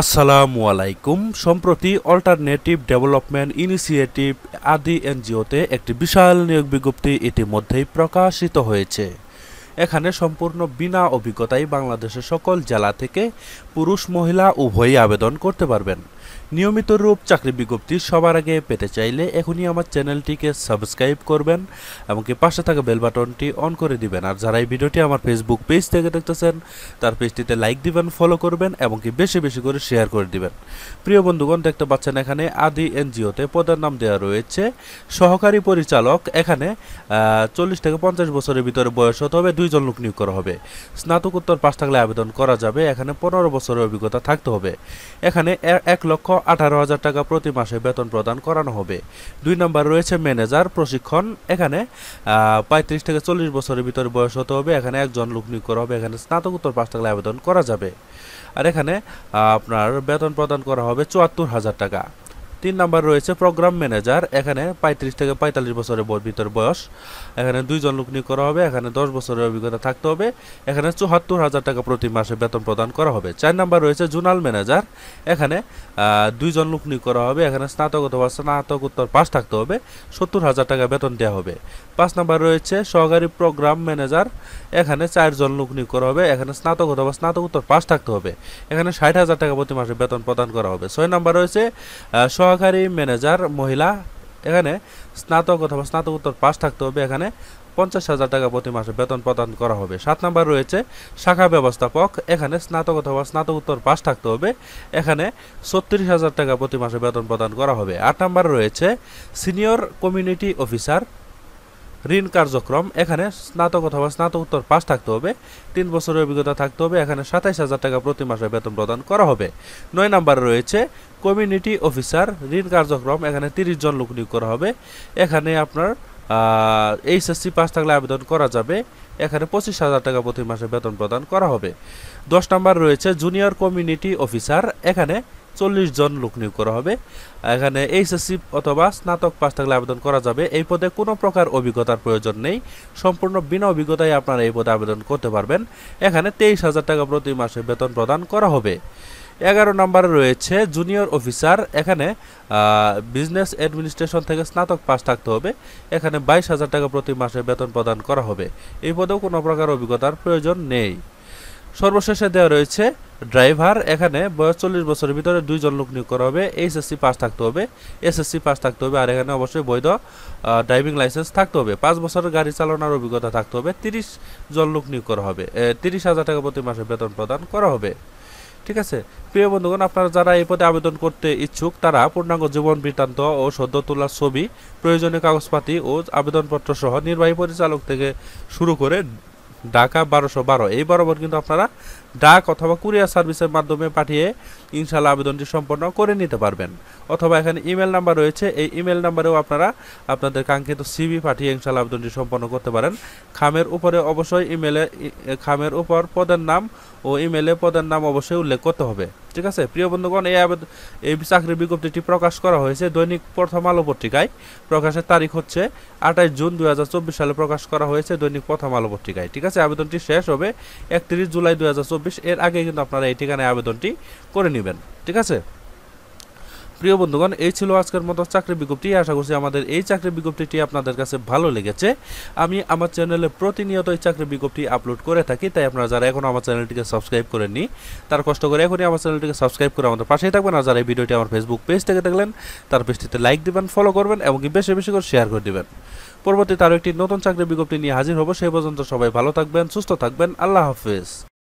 আসসালামু আলাইকুম। সম্প্রতি অল্টারনেটিভ ডেভেলপমেন্ট ইনিশিয়েটিভ আদি এনজিওতে একটি বিশাল নিয়োগ বিজ্ঞপ্তি ইতিমধ্যেই প্রকাশিত হয়েছে। এখানে সম্পূর্ণ বিনা অভিজ্ঞতায় বাংলাদেশের সকল জেলা থেকে পুরুষ মহিলা উভয়ই আবেদন করতে পারবেন। নিয়মিত রূপ চাকরি বিজ্ঞপ্তি সবার আগে পেতে চাইলে এখনই আমার চ্যানেলটিকে সাবস্ক্রাইব করবেন এবং কি পাশে থাকা বেল বাটনটি অন করে দিবেন। আর যারা এই ভিডিওটি আমার ফেসবুক পেজ থেকে দেখতেছেন তার পেজটিতে লাইক দিবেন, ফলো করবেন এবং কি বেশি বেশি করে শেয়ার করে দিবেন। প্রিয় বন্ধুগণ, দেখতে পাচ্ছেন এখানে আদি এনজিওতে পদের নাম দেওয়া রয়েছে সহকারী পরিচালক। এখানে 40 থেকে 50 বছরের ভিতরে বয়স হতে হবে, 2 জন লোক নিয়োগ করা হবে। স্নাতকোত্তর পাস থাকলে আবেদন করা যাবে। এখানে 15 বছরের অভিজ্ঞতা থাকতে হবে। এখানে 1,18,000 টাকা প্রতি মাসে বেতন প্রদান করানো হবে। 2 নম্বর রয়েছে ম্যানেজার প্রশিক্ষণ। এখানে 35 থেকে 40 বছরের ভিতরে বয়স হতে হবে। এখানে 1 জন লোক নিয়োগ করা হবে। এখানে স্নাতকোত্তর পাস থাকলে আবেদন করা যাবে। আর এখানে আপনার বেতন প্রদান করা হবে 74,000 টাকা। 3 নম্বর রয়েছে প্রোগ্রাম ম্যানেজার। এখানে 35 থেকে 45 বছরের ভিতর বয়স। এখানে 2 জন লোক নিয়োগ করা হবে। এখানে 10 বছরের অভিজ্ঞতা থাকতে হবে। এখানে 74,000 টাকা প্রতি মাসে বেতন প্রদান করা হবে। 4 নম্বর রয়েছে জোনাল ম্যানেজার। এখানে 2 জন লোক নিয়োগ করা হবে। এখানে স্নাতক অথবা স্নাতকোত্তর পাস থাকতে হবে। 70,000 টাকা বেতন দেওয়া হবে। 5 নম্বর রয়েছে সহকারী প্রোগ্রাম ম্যানেজার। এখানে 4 জন লোক নিয়োগ করা হবে। এখানে স্নাতক অথবা স্নাতকোত্তর পাস থাকতে হবে। এখানে 60,000 টাকা প্রতি মাসে বেতন প্রদান করা হবে। 6 নম্বর রয়েছে সহকারী ম্যানেজার মহিলা। এখানে স্নাতক অথবা স্নাতকোত্তর পাস থাকতে হবে। এখানে 50,000 টাকা প্রতি মাসে বেতন প্রদান করা হবে। 7 নম্বর রয়েছে শাখা ব্যবস্থাপক। এখানে স্নাতক অথবা স্নাতকোত্তর পাস থাকতে হবে। এখানে 36,000 টাকা প্রতি মাসে বেতন প্রদান করা হবে। 8 নম্বর রয়েছে সিনিয়র কমিউনিটি অফিসার ঋণ কার্যক্রম। এখানে স্নাতক অথবা স্নাতকোত্তর পাস থাকতে হবে। 3 বছরের অভিজ্ঞতা থাকতে হবে। এখানে 27,000 টাকা প্রতি মাসে বেতন প্রদান করা হবে। 9 নম্বরে রয়েছে কমিউনিটি অফিসার ঋণ কার্যক্রম। এখানে 30 জন লোক নিয়োগ করা হবে। এখানে আপনার এইচএসসি পাস থাকলে আবেদন করা যাবে। এখানে 25,000 টাকা প্রতি মাসে বেতন প্রদান করা হবে। 10 নম্বর রয়েছে জুনিয়র কমিউনিটি অফিসার। এখানে 40 জন লোক নিয়োগ করা হবে। এখানে এইচএসসি অথবা স্নাতক পাস থাকলে আবেদন করা যাবে। এই পদে কোনো প্রকার অভিজ্ঞতার প্রয়োজন নেই। সম্পূর্ণ বিনা অভিজ্ঞতায় আপনারা এই পদে আবেদন করতে পারবেন। এখানে 23,000 টাকা প্রতি মাসে বেতন প্রদান করা হবে। 11 নম্বরে রয়েছে জুনিয়র অফিসার। এখানে বিজনেস অ্যাডমিনিস্ট্রেশন থেকে স্নাতক পাস থাকতে হবে। এখানে 22,000 টাকা প্রতি মাসে বেতন প্রদান করা হবে। এই পদেও কোনো প্রকার অভিজ্ঞতার প্রয়োজন নেই। সর্বশেষে দেওয়া রয়েছে ড্রাইভার। এখানে বয়স 40 বছরের ভিতরে 2 জন লোক নিয়োগ করা হবে। এইচএসসি পাস থাকতে হবে, এসএসসি পাস থাকতে হবে। আর এখানে অবশ্যই বৈধ ড্রাইভিং লাইসেন্স থাকতে হবে। 5 বছরের গাড়ি চালানোর অভিজ্ঞতা থাকতে হবে। 30 জন লোক নিয়োগ করা হবে। 30,000 টাকা প্রতি মাসে বেতন প্রদান করা হবে। ঠিক আছে প্রিয় বন্ধুগণ, আপনারা যারা এই পদে আবেদন করতে ইচ্ছুক তারা পূর্ণাঙ্গ জীবন বৃত্তান্ত ও সদ্য তোলা ছবি, প্রয়োজনীয় কাগজপাতি ও আবেদনপত্র সহ নির্বাহী পরিচালক থেকে শুরু করে ঢাকা 1212 এই বরাবর কিন্তু আপনারা ডাক অথবা কুরিয়ার সার্ভিসের মাধ্যমে পাঠিয়ে ইনশাআল্লাহ আবেদনটি সম্পন্ন করে নিতে পারবেন। অথবা এখানে ইমেল নাম্বার রয়েছে, এই ইমেল নাম্বারেও আপনারা আপনাদের কাঙ্ক্ষিত সিভি পাঠিয়ে ইনশাআল্লাহ আবেদনটি সম্পন্ন করতে পারেন। খামের উপরে অবশ্যই খামের উপর পদের নাম ও ইমেলে পদের নাম অবশ্যই উল্লেখ করতে হবে। ঠিক আছে প্রিয় বন্ধুগণ, এই চাকরির বিজ্ঞপ্তিটি প্রকাশ করা হয়েছে দৈনিক প্রথম আলো পত্রিকায়। প্রকাশের তারিখ হচ্ছে 28 জুন 2024 সালে প্রকাশ করা হয়েছে দৈনিক প্রথম আলো পত্রিকায়। ঠিক আছে, আবেদনটি শেষ হবে 31 জুলাই 2024। এর আগে কিন্তু আপনারা এই ঠিকানায় আবেদনটি করে নেবেন। ঠিক আছে প্রিয় বন্ধুগণ, এই ছিল আজকের মতো চাকরি বিজ্ঞপ্তি। আশা করছি আমাদের এই চাকরি বিজ্ঞপ্তিটি আপনাদের কাছে ভালো লেগেছে। আমি আমার চ্যানেলে প্রতিনিয়ত এই চাকরি বিজ্ঞপ্তি আপলোড করে থাকি, তাই আপনারা যারা এখনও আমার চ্যানেলটিকে সাবস্ক্রাইব করেননি তার কষ্ট করে এখনই আমার চ্যানেলটিকে সাবস্ক্রাইব করে আমাদের পাশেই থাকবেন। আর যারা এই ভিডিওটি আমার ফেসবুক পেজ থেকে দেখলেন তার পেজটিতে লাইক দিবেন, ফলো করবেন এবং বেশি বেশি করে শেয়ার করে দিবেন। পরবর্তীতে আরও একটি নতুন চাকরি বিজ্ঞপ্তি নিয়ে হাজির হব। সেই পর্যন্ত সবাই ভালো থাকবেন, সুস্থ থাকবেন। আল্লাহ হাফেজ।